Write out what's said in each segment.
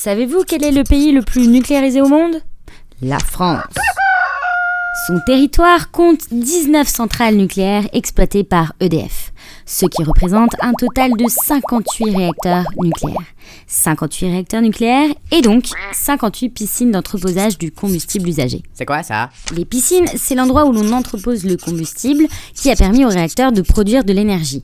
Savez-vous quel est le pays le plus nucléarisé au monde ? La France. Son territoire compte 19 centrales nucléaires exploitées par EDF, ce qui représente un total de 58 réacteurs nucléaires. 58 réacteurs nucléaires et donc 58 piscines d'entreposage du combustible usagé. C'est quoi ça ? Les piscines, c'est l'endroit où l'on entrepose le combustible qui a permis aux réacteurs de produire de l'énergie.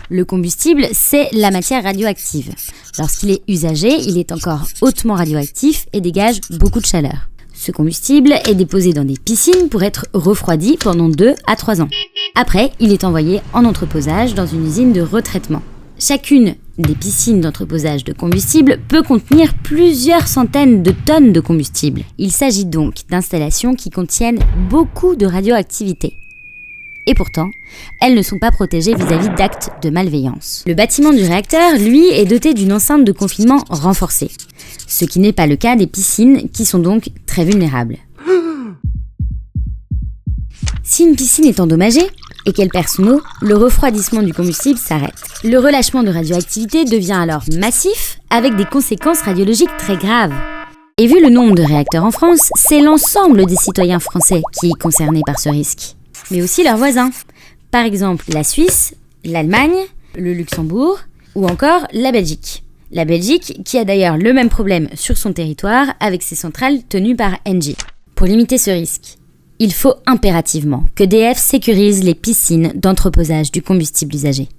Le combustible, c'est la matière radioactive. Lorsqu'il est usagé, il est encore hautement radioactif et dégage beaucoup de chaleur. Ce combustible est déposé dans des piscines pour être refroidi pendant 2 à 3 ans. Après, il est envoyé en entreposage dans une usine de retraitement. Chacune des piscines d'entreposage de combustible peut contenir plusieurs centaines de tonnes de combustible. Il s'agit donc d'installations qui contiennent beaucoup de radioactivité. Et pourtant, elles ne sont pas protégées vis-à-vis d'actes de malveillance. Le bâtiment du réacteur, lui, est doté d'une enceinte de confinement renforcée, ce qui n'est pas le cas des piscines qui sont donc très vulnérables. Si une piscine est endommagée et qu'elle perd son eau, le refroidissement du combustible s'arrête. Le relâchement de radioactivité devient alors massif avec des conséquences radiologiques très graves. Et vu le nombre de réacteurs en France, c'est l'ensemble des citoyens français qui est concerné par ce risque. Mais aussi leurs voisins. Par exemple, la Suisse, l'Allemagne, le Luxembourg ou encore la Belgique. La Belgique qui a d'ailleurs le même problème sur son territoire avec ses centrales tenues par Engie. Pour limiter ce risque, il faut impérativement que EDF sécurise les piscines d'entreposage du combustible usagé.